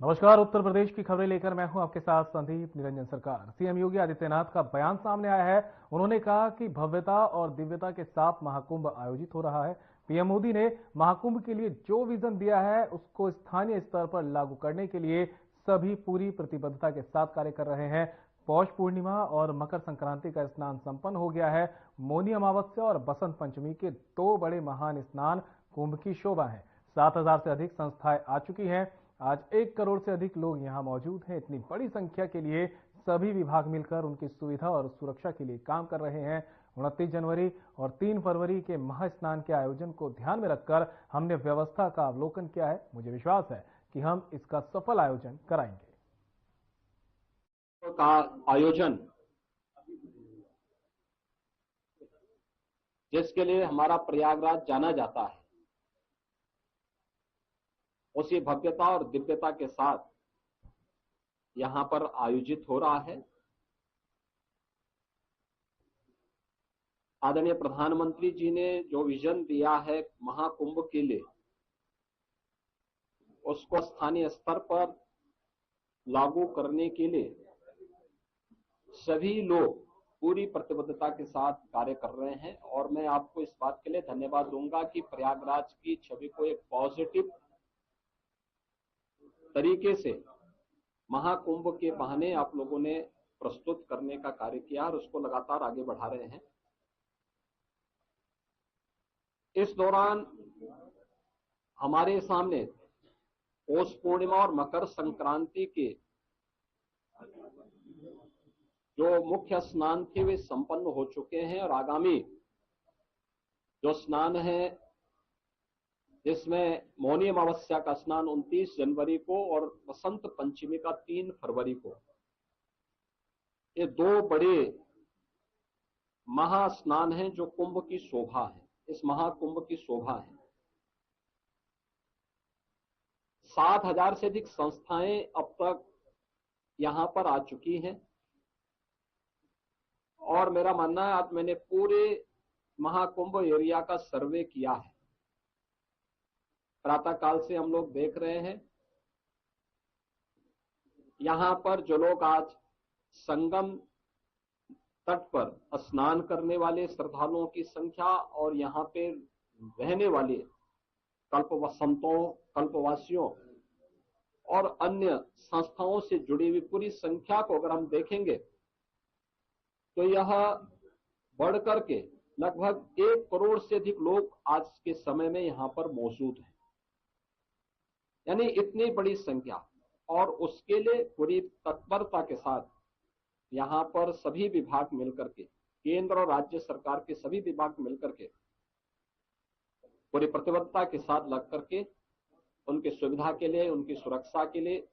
नमस्कार। उत्तर प्रदेश की खबरें लेकर मैं हूं आपके साथ संदीप निरंजन सरकार। सीएम योगी आदित्यनाथ का बयान सामने आया है। उन्होंने कहा कि भव्यता और दिव्यता के साथ महाकुंभ आयोजित हो रहा है। पीएम मोदी ने महाकुंभ के लिए जो विजन दिया है उसको स्थानीय स्तर पर लागू करने के लिए सभी पूरी प्रतिबद्धता के साथ कार्य कर रहे हैं। पौष पूर्णिमा और मकर संक्रांति का स्नान संपन्न हो गया है। मौनी अमावस्या और बसंत पंचमी के दो बड़े महान स्नान कुंभ की शोभा है। 7,000 से अधिक संस्थाएं आ चुकी हैं। आज 1 करोड़ से अधिक लोग यहां मौजूद हैं। इतनी बड़ी संख्या के लिए सभी विभाग मिलकर उनकी सुविधा और सुरक्षा के लिए काम कर रहे हैं। 29 जनवरी और 3 फरवरी के महास्नान के आयोजन को ध्यान में रखकर हमने व्यवस्था का अवलोकन किया है। मुझे विश्वास है कि हम इसका सफल आयोजन कराएंगे। का आयोजन जिसके लिए हमारा प्रयागराज जाना जाता है, उसी भव्यता और दिव्यता के साथ यहां पर आयोजित हो रहा है। आदरणीय प्रधानमंत्री जी ने जो विजन दिया है महाकुंभ के लिए, उसको स्थानीय स्तर पर लागू करने के लिए सभी लोग पूरी प्रतिबद्धता के साथ कार्य कर रहे हैं। और मैं आपको इस बात के लिए धन्यवाद दूंगा कि प्रयागराज की छवि को एक पॉजिटिव तरीके से महाकुंभ के बहाने आप लोगों ने प्रस्तुत करने का कार्य किया और उसको लगातार आगे बढ़ा रहे हैं। इस दौरान हमारे सामने पौष पूर्णिमा और मकर संक्रांति के जो मुख्य स्नान थे वे संपन्न हो चुके हैं और आगामी जो स्नान है, जिसमें मौनी अमावस्या का स्नान 29 जनवरी को और बसंत पंचमी का 3 फरवरी को, ये दो बड़े महास्नान हैं जो कुंभ की शोभा है। इस महाकुंभ की शोभा है। 7,000 से अधिक संस्थाएं अब तक यहां पर आ चुकी हैं और मेरा मानना है, आज मैंने पूरे महाकुंभ एरिया का सर्वे किया है। प्रातः काल से हम लोग देख रहे हैं यहां पर जो लोग आज संगम तट पर स्नान करने वाले श्रद्धालुओं की संख्या और यहां पे रहने वाले कल्पवासियों और अन्य संस्थाओं से जुड़ी हुई पूरी संख्या को अगर हम देखेंगे तो यह बढ़कर के लगभग 1 करोड़ से अधिक लोग आज के समय में यहां पर मौजूद हैं। यानी इतनी बड़ी संख्या, और उसके लिए पूरी तत्परता के साथ यहां पर सभी विभाग मिलकर के, केंद्र और राज्य सरकार के सभी विभाग मिलकर के पूरी प्रतिबद्धता के साथ लग करके उनकी सुविधा के लिए, उनकी सुरक्षा के लिए,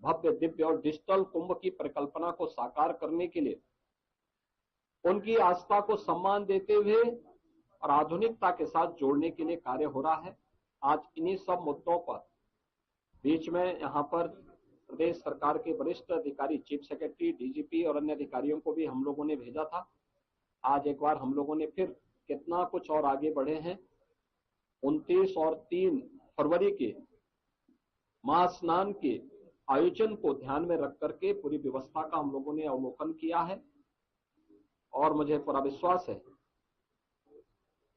भव्य दिव्य और डिजिटल कुंभ की परिकल्पना को साकार करने के लिए, उनकी आस्था को सम्मान देते हुए और आधुनिकता के साथ जोड़ने के लिए कार्य हो रहा है। आज इन्हीं सब मुद्दों पर बीच में यहां पर प्रदेश सरकार के वरिष्ठ अधिकारी, चीफ सेक्रेटरी, डीजीपी और अन्य अधिकारियों को भी हम लोगों ने भेजा था। आज एक बार हम लोगों ने फिर कितना कुछ और आगे बढ़े हैं। 29 और 3 फरवरी के महास्नान के आयोजन को ध्यान में रख करके पूरी व्यवस्था का हम लोगों ने अवलोकन किया है और मुझे पूरा विश्वास है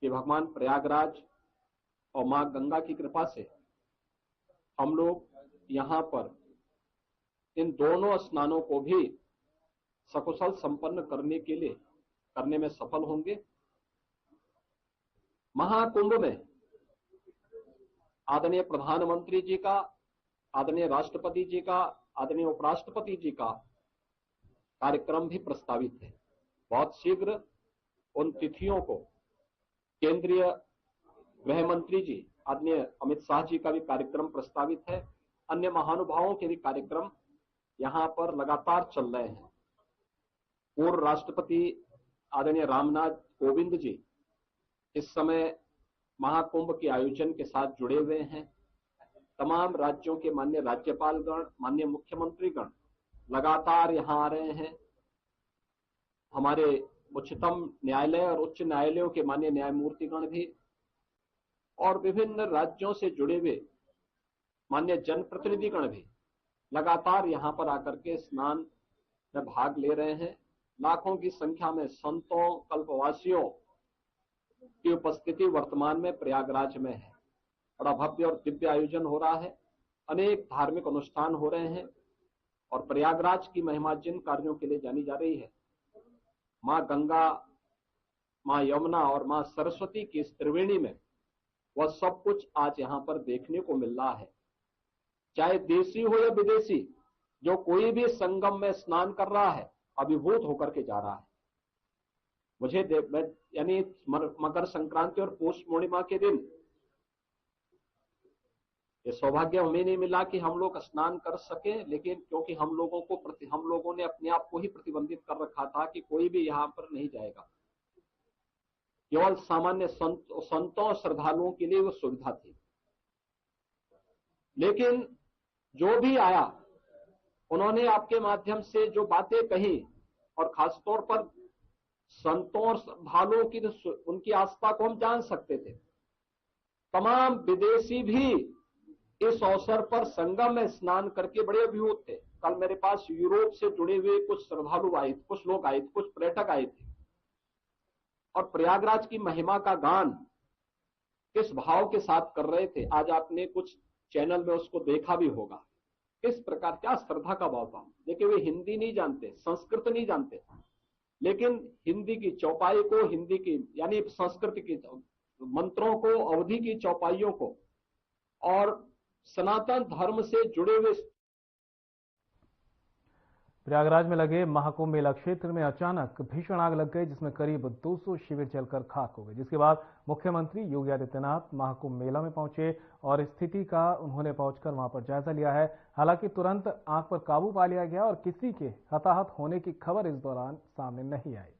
कि भगवान प्रयागराज और मां गंगा की कृपा से हम लोग यहां पर इन दोनों स्नानों को भी सकुशल संपन्न करने में सफल होंगे। महाकुंभ में आदरणीय प्रधानमंत्री जी का, आदरणीय राष्ट्रपति जी का, आदरणीय उपराष्ट्रपति जी का कार्यक्रम भी प्रस्तावित है। बहुत शीघ्र उन तिथियों को केंद्रीय गृह मंत्री जी आदरणीय अमित शाह जी का भी कार्यक्रम प्रस्तावित है। अन्य महानुभावों के भी कार्यक्रम यहां पर लगातार चल रहे हैं। पूर्व राष्ट्रपति आदरणीय रामनाथ कोविंद जी इस समय महाकुंभ के आयोजन के साथ जुड़े हुए हैं। तमाम राज्यों के माननीय राज्यपालगण, माननीय मुख्यमंत्रीगण लगातार यहां आ रहे हैं। हमारे उच्चतम न्यायालय और उच्च न्यायालयों के माननीय न्यायमूर्तिगण भी और विभिन्न राज्यों से जुड़े हुए माननीय जनप्रतिनिधिगण भी लगातार यहाँ पर आकर के स्नान में भाग ले रहे हैं। लाखों की संख्या में संतों, कल्पवासियों की उपस्थिति वर्तमान में प्रयागराज में है। बड़ा भव्य और दिव्य आयोजन हो रहा है, अनेक धार्मिक अनुष्ठान हो रहे हैं और प्रयागराज की महिमा जिन कार्यों के लिए जानी जा रही है, मां गंगा, मां यमुना और मां सरस्वती की इस त्रिवेणी में वह सब कुछ आज यहां पर देखने को मिल रहा है। चाहे देशी हो या विदेशी, जो कोई भी संगम में स्नान कर रहा है अभिभूत होकर के जा रहा है। यानी मकर संक्रांति और पौष पूर्णिमा के दिन ये सौभाग्य हमें नहीं मिला कि हम लोग स्नान कर सके, लेकिन क्योंकि हम लोगों ने अपने आप को ही प्रतिबंधित कर रखा था कि कोई भी यहां पर नहीं जाएगा। केवल सामान्य संतों और श्रद्धालुओं के लिए वो सुविधा थी। लेकिन जो भी आया उन्होंने आपके माध्यम से जो बातें कही, और खासतौर पर संतों और श्रद्धालुओं की उनकी आस्था को हम जान सकते थे। तमाम विदेशी भी इस अवसर पर संगम में स्नान करके बड़े अभिभूत थे। कल मेरे पास यूरोप से जुड़े हुए कुछ श्रद्धालु आए, कुछ लोग आए, कुछ पर्यटक आए थे और प्रयागराज की महिमा का गान किस भाव के साथ कर रहे थे। आज आपने कुछ चैनल में उसको देखा भी होगा, किस प्रकार, क्या श्रद्धा का भाव था। देखिए, वे हिंदी नहीं जानते, संस्कृत नहीं जानते, लेकिन हिंदी की चौपाई को, हिंदी की यानी संस्कृत की मंत्रों को, अवधि की चौपाइयों को और सनातन धर्म से जुड़े हुए। प्रयागराज में लगे महाकुंभ मेला क्षेत्र में अचानक भीषण आग लग गई, जिसमें करीब 200 शिविर जलकर खाक हो गए। जिसके बाद मुख्यमंत्री योगी आदित्यनाथ महाकुंभ मेला में पहुंचे और स्थिति का उन्होंने पहुंचकर वहां पर जायजा लिया है। हालांकि तुरंत आग पर काबू पा लिया गया और किसी के हताहत होने की खबर इस दौरान सामने नहीं आई।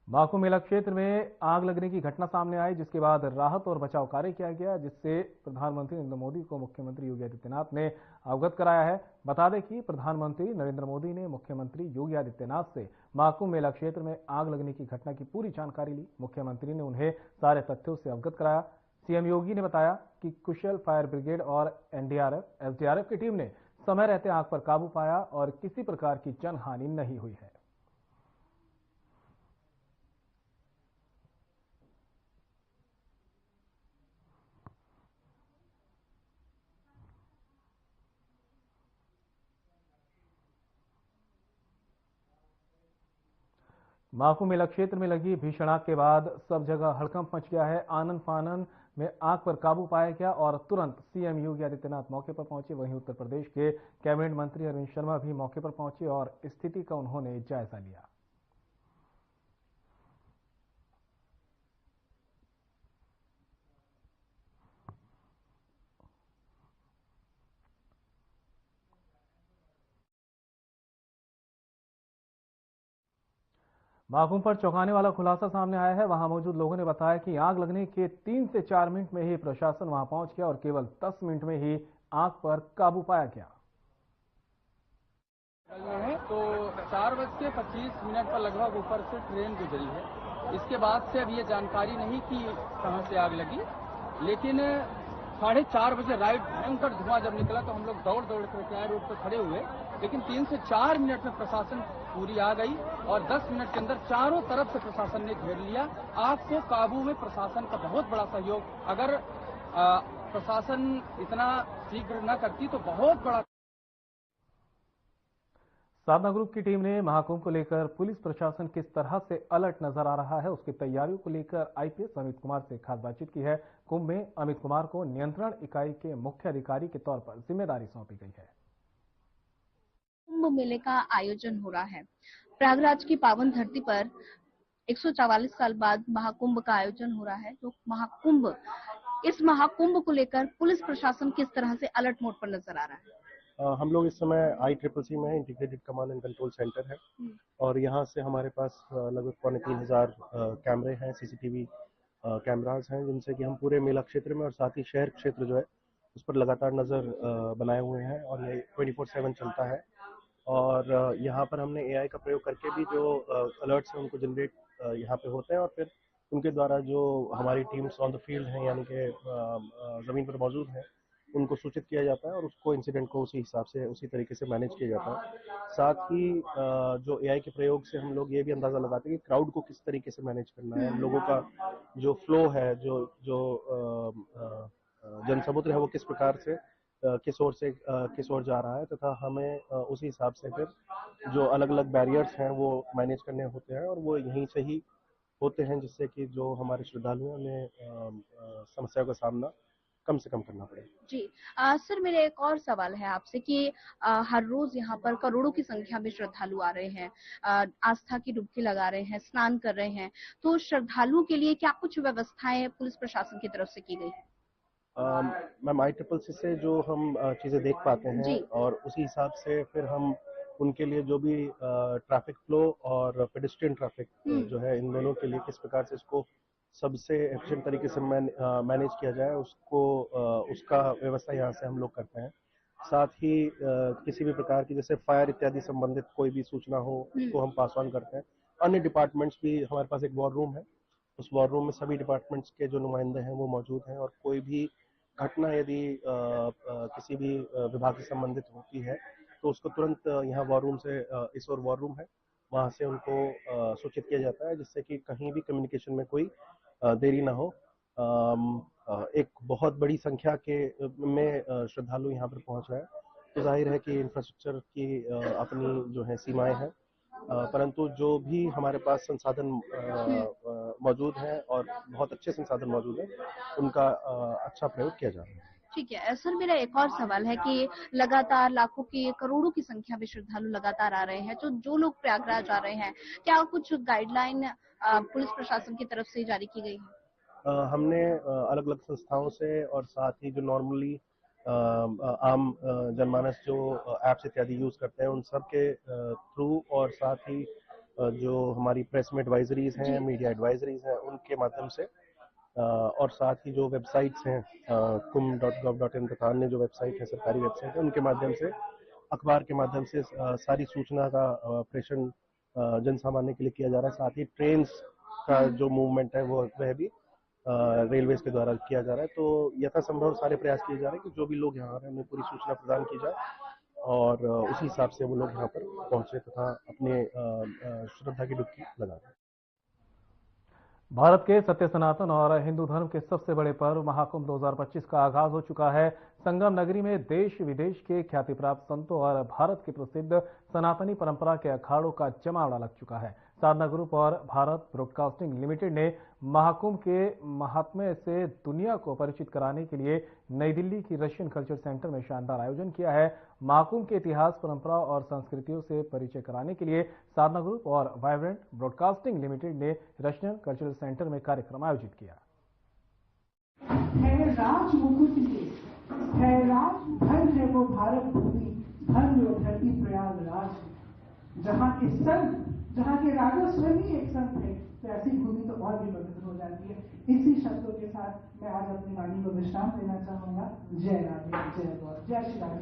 महाकुंभ मेला क्षेत्र में आग लगने की घटना सामने आई, जिसके बाद राहत और बचाव कार्य किया गया, जिससे प्रधानमंत्री नरेंद्र मोदी को मुख्यमंत्री योगी आदित्यनाथ ने अवगत कराया है। बता दें कि प्रधानमंत्री नरेंद्र मोदी ने मुख्यमंत्री योगी आदित्यनाथ से महाकुंभ मेला क्षेत्र में आग लगने की घटना की पूरी जानकारी ली। मुख्यमंत्री ने उन्हें सारे तथ्यों से अवगत कराया। सीएम योगी ने बताया कि कुशल फायर ब्रिगेड और एनडीआरएफ, एसडीआरएफ की टीम ने समय रहते आग पर काबू पाया और किसी प्रकार की जनहानि नहीं हुई है। महाकुंभ मेला क्षेत्र में लगी भीषण आग के बाद सब जगह हड़कंप मच गया है। आनन फानन में आग पर काबू पाया गया और तुरंत सीएम योगी आदित्यनाथ मौके पर पहुंचे। वहीं उत्तर प्रदेश के कैबिनेट मंत्री अरविंद शर्मा भी मौके पर पहुंचे और स्थिति का उन्होंने जायजा लिया। महाकुंभ पर चौंकाने वाला खुलासा सामने आया है। वहां मौजूद लोगों ने बताया कि आग लगने के 3 से 4 मिनट में ही प्रशासन वहां पहुंच गया और केवल 10 मिनट में ही आग पर काबू पाया गया। तो 4:25 पर लगभग ऊपर से ट्रेन गुजरी है। इसके बाद से अब ये जानकारी नहीं कि कहां से आग लगी, लेकिन 4:30 बजे राइट भयंकर धुआं जब निकला तो हम लोग दौड़ कर रोड पर खड़े हुए, लेकिन 3 से 4 मिनट में प्रशासन पूरी आ गई और 10 मिनट के अंदर चारों तरफ से प्रशासन ने घेर लिया। आग को काबू में प्रशासन का बहुत बड़ा सहयोग, अगर प्रशासन इतना शीघ्र न करती तो बहुत बड़ा। साधना ग्रुप की टीम ने महाकुंभ को लेकर पुलिस प्रशासन किस तरह से अलर्ट नजर आ रहा है, उसकी तैयारियों को लेकर आईपीएस अमित कुमार से खास बातचीत की है। कुंभ में अमित कुमार को नियंत्रण इकाई के मुख्य अधिकारी के तौर पर जिम्मेदारी सौंपी गई है। कुंभ मेले का आयोजन हो रहा है। प्रयागराज की पावन धरती पर 144 साल बाद महाकुंभ का आयोजन हो रहा है। तो इस महाकुंभ को लेकर पुलिस प्रशासन किस तरह से अलर्ट मोड पर नजर आ रहा है? हम लोग इस समय ICCC में integrated command and control centre है और यहाँ से हमारे पास लगभग 3,500 कैमरे हैं, CCTV कैमरास हैं, जिनसे कि हम पूरे मेला क्षेत्र में और साथ ही शहर क्षेत्र जो है उस पर लगातार नज़र बनाए हुए हैं और ये 24/7 चलता है। और यहाँ पर हमने एआई का प्रयोग करके भी जो अलर्ट्स हैं उनको जनरेट यहाँ पे होते हैं और फिर उनके द्वारा जो हमारी टीम्स ऑन द फील्ड हैं यानी कि ज़मीन पर मौजूद हैं उनको सूचित किया जाता है और उसको इंसिडेंट को उसी हिसाब से उसी तरीके से मैनेज किया जाता है। साथ ही जो एआई के प्रयोग से हम लोग ये भी अंदाज़ा लगाते हैं कि क्राउड को किस तरीके से मैनेज करना है, लोगों का जो फ्लो है, जो जनसमुद्र है वो किस प्रकार से किस ओर जा रहा है, तथा हमें उसी हिसाब से फिर जो अलग अलग बैरियर्स हैं वो मैनेज करने होते हैं और वो यहीं से ही होते हैं जिससे कि जो हमारे श्रद्धालु हैं उन्हें समस्याओं का सामना कम से कम करना पड़े। जी सर, मेरा एक और सवाल है आपसे कि हर रोज यहाँ पर करोड़ों की संख्या में श्रद्धालु आ रहे हैं, आस्था की डुबकी लगा रहे हैं, स्नान कर रहे हैं, तो श्रद्धालुओं के लिए क्या कुछ व्यवस्थाएं पुलिस प्रशासन की तरफ से की गई है? मैम ICCC से जो हम चीज़ें देख पाते हैं जी। और उसी हिसाब से फिर हम उनके लिए जो भी ट्रैफिक फ्लो और पेडेस्ट्रियन ट्रैफिक जो है इन दोनों के लिए किस प्रकार से इसको सबसे एफिशिएंट तरीके से मैनेज किया जाए उसका व्यवस्था यहाँ से हम लोग करते हैं। साथ ही किसी भी प्रकार की जैसे फायर इत्यादि संबंधित कोई भी सूचना हो उसको हम पास ऑन करते हैं। अन्य डिपार्टमेंट्स भी, हमारे पास एक वॉर रूम है, उस वॉर रूम में सभी डिपार्टमेंट्स के जो नुमाइंदे हैं वो मौजूद हैं और कोई भी घटना यदि किसी भी विभाग से संबंधित होती है तो उसको तुरंत यहाँ वॉर रूम से इस और वॉर रूम है वहाँ से उनको सूचित किया जाता है जिससे कि कहीं भी कम्युनिकेशन में कोई देरी ना हो। एक बहुत बड़ी संख्या के में श्रद्धालु यहाँ पर पहुँच रहे हैं तो जाहिर है कि इंफ्रास्ट्रक्चर की अपनी जो है सीमाएं हैं, परंतु जो भी हमारे पास संसाधन मौजूद हैं और बहुत अच्छे संसाधन मौजूद हैं उनका अच्छा प्रयोग किया जा रहा है। ठीक है सर, मेरा एक और सवाल है कि लगातार लाखों की करोड़ों की संख्या में श्रद्धालु लगातार आ रहे हैं, तो जो लोग प्रयागराज आ रहे हैं, क्या कुछ गाइडलाइन पुलिस प्रशासन की तरफ से जारी की गई है? हमने अलग अलग संस्थाओं से और साथ ही जो नॉर्मली आम जनमानस जो ऐप्स इत्यादि यूज करते हैं उन सब के थ्रू और साथ ही जो हमारी प्रेस में एडवाइजरीज हैं, मीडिया एडवाइजरीज हैं, उनके माध्यम से और साथ ही जो वेबसाइट्स हैं kumbh.gov.in तथा अन्य जो वेबसाइट है, सरकारी वेबसाइट है, उनके माध्यम से, अखबार के माध्यम से सारी सूचना का प्रेषण जन सामान्य के लिए किया जा रहा है। साथ ही ट्रेन्स का जो मूवमेंट है वो वह भी रेलवेज के द्वारा किया जा रहा है। तो यथासंभव सारे प्रयास किए जा रहे हैं कि जो भी लोग यहाँ आ रहे हैं उन्हें पूरी सूचना प्रदान की जाए और उसी हिसाब से वो लोग यहाँ पर पहुंचे तथा अपने श्रद्धा की डुबकी लगाएं। भारत के सत्य सनातन और हिंदू धर्म के सबसे बड़े पर्व महाकुंभ 2025 का आगाज हो चुका है। संगम नगरी में देश विदेश के ख्याति प्राप्त संतों और भारत की प्रसिद्ध सनातनी परंपरा के अखाड़ों का जमावड़ा लग चुका है। साधना ग्रुप और भारत ब्रॉडकास्टिंग लिमिटेड ने महाकुंभ के महात्म्य से दुनिया को परिचित कराने के लिए नई दिल्ली की रशियन कल्चर सेंटर में शानदार आयोजन किया है। महाकुंभ के इतिहास, परंपरा और संस्कृतियों से परिचय कराने के लिए साधना ग्रुप और वाइब्रेंट ब्रॉडकास्टिंग लिमिटेड ने रशियन कल्चरल सेंटर में कार्यक्रम आयोजित किया। है राज मुकुट देश, है राज धन है वो भारत भूमि, धन वो धरती प्रयागराज, जहाँ के संत, जहाँ के राजा स्वयं ही एक संत है, तो ऐसी भूमि तो और भी पवित्र हो जाती है। इसी शब्दों के साथ मैं आज अपनी वाणी को विश्राम देना चाहूंगा। जय राधे, जय गौर, जय श्री राम।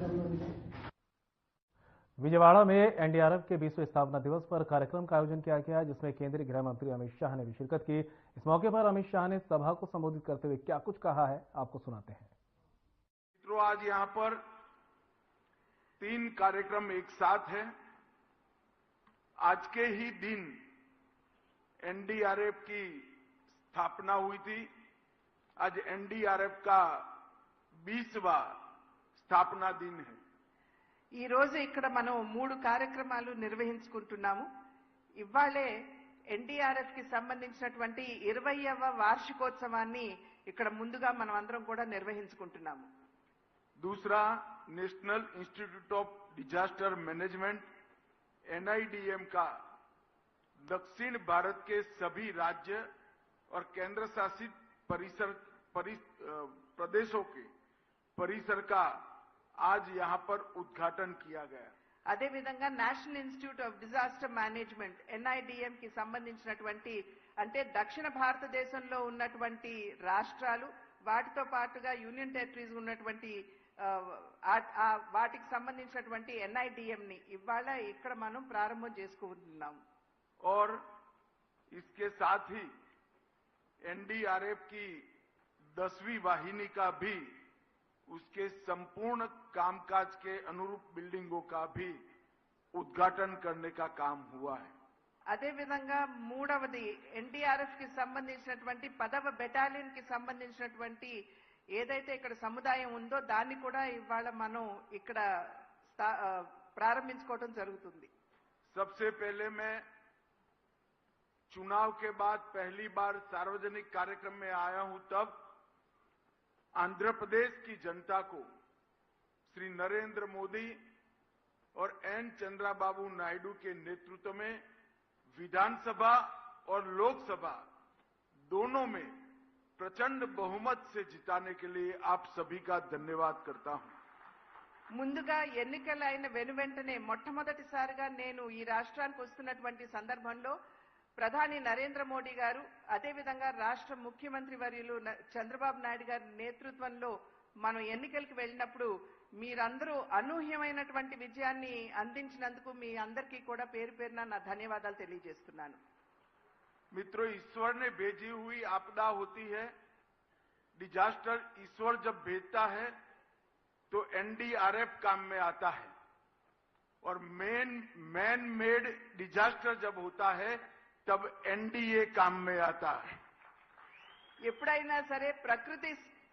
विजयवाड़ा में एनडीआरएफ के 20वें स्थापना दिवस पर कार्यक्रम का आयोजन किया गया, जिसमें केंद्रीय गृह मंत्री अमित शाह ने भी शिरकत की। इस मौके पर अमित शाह ने सभा को संबोधित करते हुए क्या कुछ कहा है, आपको सुनाते हैं। मित्रों, आज यहाँ पर 3 कार्यक्रम एक साथ हैं। आज के ही दिन एनडीआरएफ की स्थापना हुई थी। आज एनडीआरएफ का 20वां स्थापना दिन है। ఈ రోజు ఇక్కడ మనం 3 కార్యక్రమాలు నిర్వహించుకుంటున్నాము. ఇవాళే ఎన్డీఆర్ఎఫ్ కి సంబంధించినటువంటి 20వ వార్షికోత్సవాన్ని ఇక్కడ ముందుగా మనం అందరం కూడా నిర్వహించుకుంటున్నాము. दूसरा, national institute of disaster management NIDM का दक्षिण भारत के सभी राज्य और केंद्र शासित प्रदेशों के परिसर का आज यहां पर उद्घाटन किया गया। అదే విధంగా national institute of disaster management NIDM కి సంబంధించినటువంటి అంటే దక్షిణ భారతదేశంలో ఉన్నటువంటి రాష్ట్రాలు వాటితో పాటుగా యూనియన్ టెరిటరీస్ ఉన్నటువంటి వాటికి సంబంధించినటువంటి NIDM ని ఇవాళ ఇక్కడ మనం ప్రారంభం చేసుకుంటున్నాం. और इसके साथ ही NDRF की 10वीं वाहिनी का भी उसके संपूर्ण कामकाज के अनुरूप बिल्डिंगों का भी उद्घाटन करने का काम हुआ है. అదే విధంగా మూడవది NDRF కి సంబంధించినటువంటి 10వ బెటాలియన్ కి సంబంధించినటువంటి ఏదైతే ఇక్కడ సముదాయం ఉందో దాన్ని కూడా ఇవాళ మనం ఇక్కడ ప్రారంభించుకోవడం జరుగుతుంది. सबसे पहले मैं चुनाव के बाद पहली बार सार्वजनिक कार्यक्रम में आया हूं, तब आंध्र प्रदेश की जनता को श्री नरेंद्र मोदी और N. चंद्रबाबू नायडू के नेतृत्व में विधानसभा और लोकसभा दोनों में प्रचंड बहुमत से जिताने के लिए आप सभी का धन्यवाद करता हूं. ముందుగా ఎన్నికలు అయిన వెనువెంటనే మొట్టమొదటిసారిగా నేను ఈ రాష్ట్రానికి వస్తున్నటువంటి సందర్భంలో ప్రధాని నరేంద్ర మోడీ గారు అదేవిధంగా రాష్ట్ర ముఖ్యమంత్రి వర్యులు చంద్రబాబు నాయుడు గారి నేతృత్వంలో మనం ఎన్నికలకు వెళ్ళినప్పుడు మీరందరూ అనూహ్యమైనటువంటి విజయాన్ని అందించినందుకు మీ అందరికీ కూడా పేరు పేరున నా ధన్యవాదాలు తెలియజేస్తున్నాను. मित्रों, ईश्वर ने भेजी हुई आपदा होती है, डिजास्टर ईश्वर जब भेजता है तो NDRF काम में आता है, और मैन मेड डिजास्टर जब होता है तब NDA काम में आता है. ఎప్పుడైనా సరే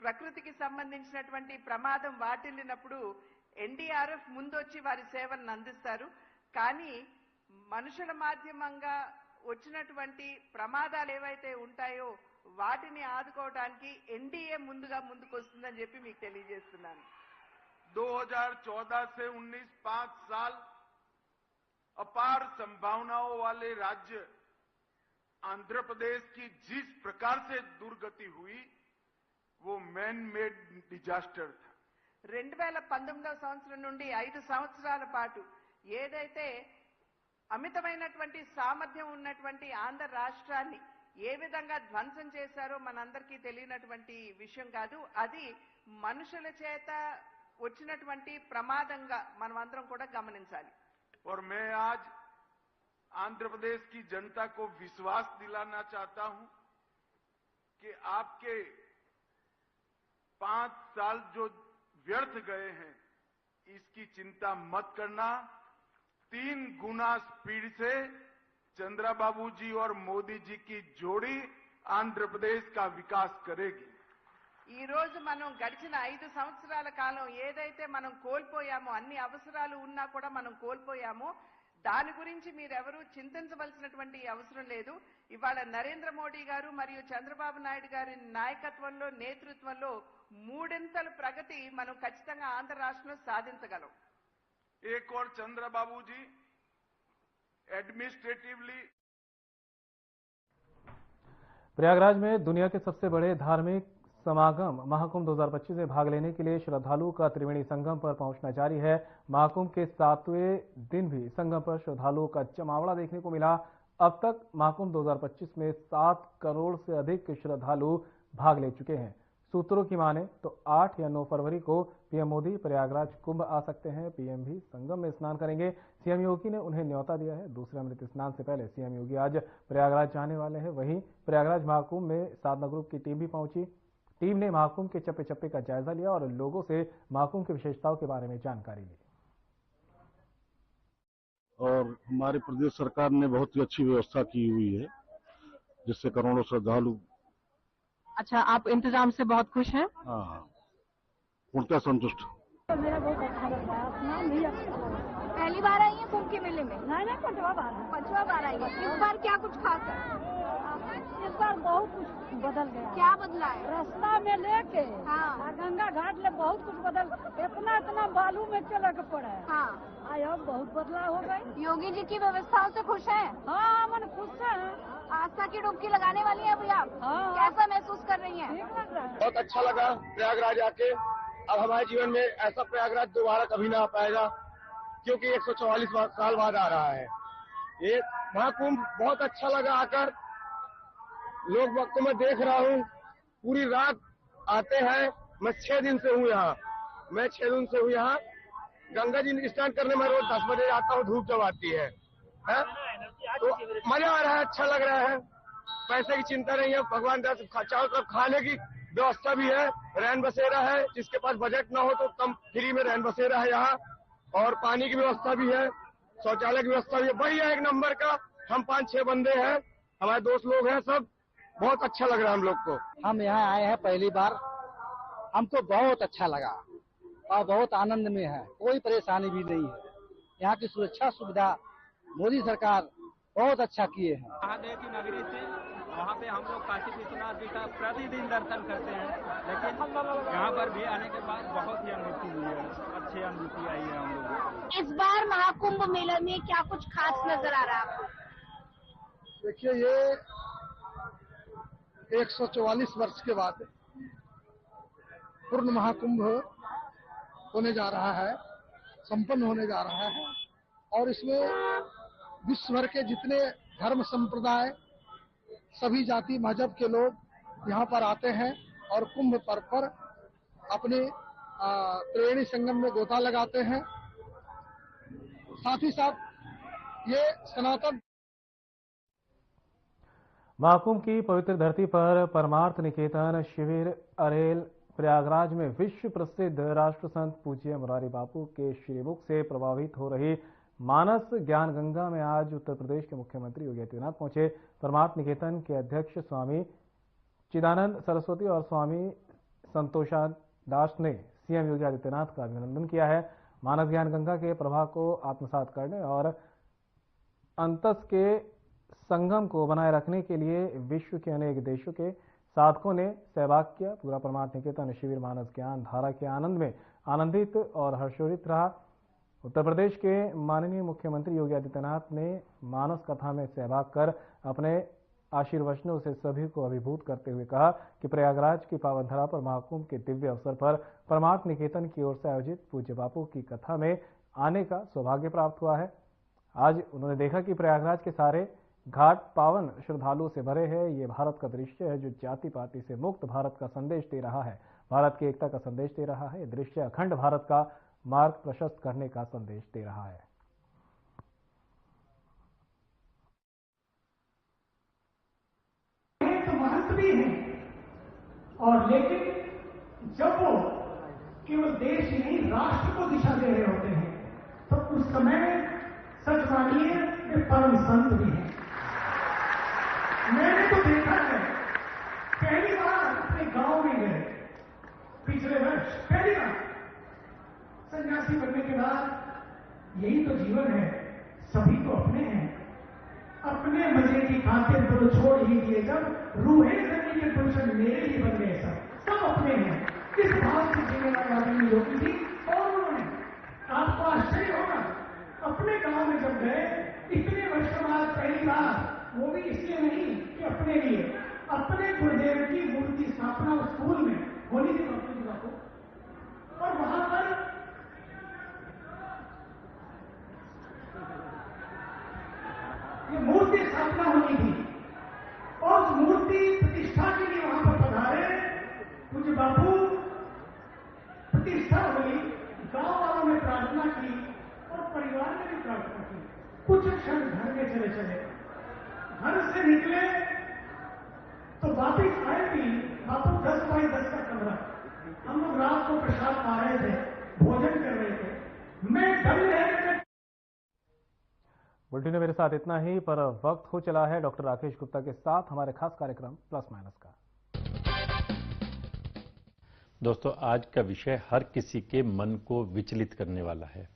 ప్రకృతికి సంబంధించినటువంటి ప్రమాదం వాటిల్లినప్పుడు NDRF ముందొచ్చి వారి సేవలను అందిస్తారు. కానీ మనుషుల మాధ్యమంగా వచ్చినటువంటి ప్రమాదాలు ఏవైతే ఉంటాయో వాటిని ఆదుకోవడానికి NDA ముందుకు వస్తుందని చెప్పి మీకు తెలియజేస్తున్నాను. 2014 से 19 5 साल अपार संभावनाओं वाले राज्य आंध्र प्रदेश की जिस प्रकार से दुर्गति हुई वो मैन मेड डिजास्टर था. 2019వ సంవత్సరం నుండి 5 సంవత్సరాల పాటు ఏదైతే అమితమైనటువంటి సామర్థ్యం ఉన్నటువంటి ఆంధ్ర రాష్ట్రాన్ని ఏ విధంగా ధ్వంసం చేశారో మనందరికీ తెలియనటువంటి విషయం కాదు. అది మనుషుల చేత వచ్చినటువంటి ప్రమాదంగా మనమందరం కూడా గమనించాలి. और मैं आज आंध्र प्रदेश की जनता को विश्वास दिलाना चाहता हूं कि आपके 5 साल जो व्यर्थ गए हैं इसकी चिंता मत करना. 3 गुना स्पीड से चंद्रबाबू जी और मोदी जी की जोड़ी आंध्र प्रदेश का विकास करेगी. ఈ రోజు మనం గడిచిన 5 సంవత్సరాల కాలం ఏదైతే మనం కోల్పోయామో, అన్ని అవసరాలు ఉన్నా కూడా మనం కోల్పోయామో, దాని గురించి మీరెవరూ చింతించవలసినటువంటి అవసరం లేదు. ఇవాళ నరేంద్ర మోడీ గారు మరియు చంద్రబాబు నాయుడు గారి నాయకత్వంలో నేతృత్వంలో మూడింతల ప్రగతి మనం ఖచ్చితంగా ఆంధ్ర రాష్ట్రంలో సాధించగలం. एक और चंद्रबाबू जी एडमिनिस्ट्रेटिवली प्रयागराज में दुनिया के सबसे बड़े धार्मिक समागम महाकुंभ 2025 में भाग लेने के लिए श्रद्धालुओं का त्रिवेणी संगम पर पहुंचना जारी है. महाकुंभ के 7वें दिन भी संगम पर श्रद्धालुओं का जमावड़ा देखने को मिला. अब तक महाकुंभ 2025 में 7 करोड़ से अधिक श्रद्धालु भाग ले चुके हैं. सूत्रों की माने तो 8 या 9 फरवरी को पीएम मोदी प्रयागराज कुंभ आ सकते हैं. पीएम भी संगम में स्नान करेंगे. सीएम योगी ने उन्हें न्योता दिया है. दूसरे अमृत स्नान से पहले सीएम योगी आज प्रयागराज जाने वाले हैं. वहीं प्रयागराज महाकुंभ में साधना ग्रुप की टीम भी पहुंची. टीम ने महाकुंभ के चप्पे चप्पे का जायजा लिया और लोगों से महाकुंभ की विशेषताओं के बारे में जानकारी ली. और हमारी प्रदेश सरकार ने बहुत ही अच्छी व्यवस्था की हुई है जिससे करोड़ों श्रद्धालु. अच्छा, आप इंतजाम से बहुत खुश हैं? हाँ, पूर्णतः संतुष्ट. मेरा बहुत अच्छा लग रहा है. अपना नहीं अच्छा लग रहा है. पहली बार आई है कुंभ के मेले में? नहीं 5वां बार है. 5वां बार आई है. इस बार क्या कुछ खास है? इस बार बहुत कुछ बदल गया. क्या बदला है? रास्ता में लेके हाँ. गंगा घाट ले बहुत कुछ बदल. इतना बालू में चले के पड़ा है. हाँ. अब बहुत बदलाव हो गई. योगी जी की व्यवस्थाओं से खुश हैं? हाँ, मन खुश है. आस्था की डुबकी लगाने वाली हैं अभी आप? हाँ. कैसा महसूस कर रही हैं? ठीक लग रहा है. बहुत अच्छा लगा प्रयागराज आके. अब हमारे जीवन में ऐसा प्रयागराज दोबारा कभी ना आ पाएगा क्योंकि 144 साल बाद आ रहा है. ये महाकुंभ बहुत अच्छा लगा आकर. लोग को मैं देख रहा हूँ पूरी रात आते हैं। मैं 6 दिन से हूँ यहाँ, गंगा जी स्नान करने में रोज 10 बजे आता हूँ, धूप जब आती है तो मजा आ रहा है, अच्छा लग रहा है। पैसे की चिंता नहीं है, भगवान दया से चारों तरफ खाने की व्यवस्था भी है, रैन बसेरा है, जिसके पास बजट ना हो तो कम फ्री में रैन बसेरा है यहाँ, और पानी की व्यवस्था भी है, शौचालय की व्यवस्था भी है, बढ़िया एक नंबर का। हम 5-6 बंदे हैं, हमारे दोस्त लोग हैं, सब बहुत अच्छा लग रहा है हम लोग को। हम यहाँ आए हैं पहली बार, हमको बहुत अच्छा लगा और बहुत आनंद में है, कोई परेशानी भी नहीं है। यहाँ की सुरक्षा सुविधा मोदी सरकार बहुत अच्छा किए हैं। महादेव की नगरी से वहाँ पे हम लोग काशी विश्वनाथ जी का प्रतिदिन दर्शन करते हैं, लेकिन यहाँ पर भी आने के बाद बहुत ही अनुभूति हुई है, अच्छी अनुभूति आई है हम लोग। इस बार महाकुंभ मेला में क्या कुछ खास नजर आ रहा है आपको? देखिए, ये 144 वर्ष के बाद पूर्ण महाकुंभ होने जा रहा है, संपन्न होने जा रहा है, और इसमें विश्व भर के जितने धर्म संप्रदाय, सभी जाति मजहब के लोग यहाँ पर आते हैं और कुंभ पर्व पर अपने त्रिवेणी संगम में गोता लगाते हैं। साथ ही साथ ये सनातन महाकुंभ की पवित्र धरती पर परमार्थ निकेतन शिविर अरेल प्रयागराज में विश्व प्रसिद्ध राष्ट्र संत पूज्य मुरारी बापू के श्रीमुख से प्रभावित हो रही मानस ज्ञान गंगा में आज उत्तर प्रदेश के मुख्यमंत्री योगी आदित्यनाथ पहुंचे। परमार्थ निकेतन के अध्यक्ष स्वामी चिदानंद सरस्वती और स्वामी संतोषदास ने सीएम योगी आदित्यनाथ का अभिनंदन किया है। मानस ज्ञान गंगा के प्रवाह को आत्मसात करने और अंतस के संगम को बनाए रखने के लिए विश्व के अनेक देशों के साधकों ने सहभाग किया। पूरा परमार्थ निकेतन शिविर मानस ज्ञान धारा के आनंद में आनंदित और हर्षोल्लित रहा। उत्तर प्रदेश के माननीय मुख्यमंत्री योगी आदित्यनाथ ने मानस कथा में सहभाग कर अपने आशीर्वचनों से सभी को अभिभूत करते हुए कहा कि प्रयागराज की पावन धरा पर महाकुंभ के दिव्य अवसर पर परमार्थ निकेतन की ओर से आयोजित पूज्य बापू की कथा में आने का सौभाग्य प्राप्त हुआ है। आज उन्होंने देखा कि प्रयागराज के सारे घाट पावन श्रद्धालुओं से भरे हैं। ये भारत का दृश्य है जो जाति पाति से मुक्त भारत का संदेश दे रहा है, भारत की एकता का संदेश दे रहा है। ये दृश्य अखंड भारत का मार्ग प्रशस्त करने का संदेश दे रहा है। तो महत्व भी है, और लेकिन जब वो केवल देश ही नहीं राष्ट्र को दिशा दे रहे होते हैं तो उस समय सच मानिए वे परम संत भी हैं। मैंने तो देखा है, पहली बार अपने गांव में गए पिछले वर्ष, पहली बार सन्यासी बनने के बाद। यही तो जीवन है, सभी तो अपने हैं, अपने मजे की खातिर तो छोड़ ही दिए जब रूहे जमी के गुलशन मेरे ही बन गए। सब अपने हैं, किस भाव से जीने वाले आदमी योगी थी। और उन्होंने, आपको आश्चर्य होगा, अपने गांव में जब गए इतने वर्षों बाद पहली बार, वो भी इसलिए नहीं कि अपने लिए, अपने गुरुदेव की मूर्ति स्थापना उस स्कूल में होनी थी बापू जी बापू, और वहां पर ये मूर्ति स्थापना होनी थी और उस मूर्ति प्रतिष्ठा के लिए वहां पर पधारे पूज्य बापू। प्रतिष्ठा हुई, गांव वालों ने प्रार्थना की और परिवार ने भी प्रार्थना की। कुछ क्षण घर में चले चले, घर से निकले तो वापिस आए भी बापू 10 बाई 10 का कमरा। हम लोग रात को प्रसाद पा रहे थे, भोजन कर रहे थे, मैं डर रहे। बुलेटिन में मेरे साथ इतना ही, पर वक्त हो चला है डॉक्टर राकेश गुप्ता के साथ हमारे खास कार्यक्रम प्लस माइनस का। दोस्तों, आज का विषय हर किसी के मन को विचलित करने वाला है।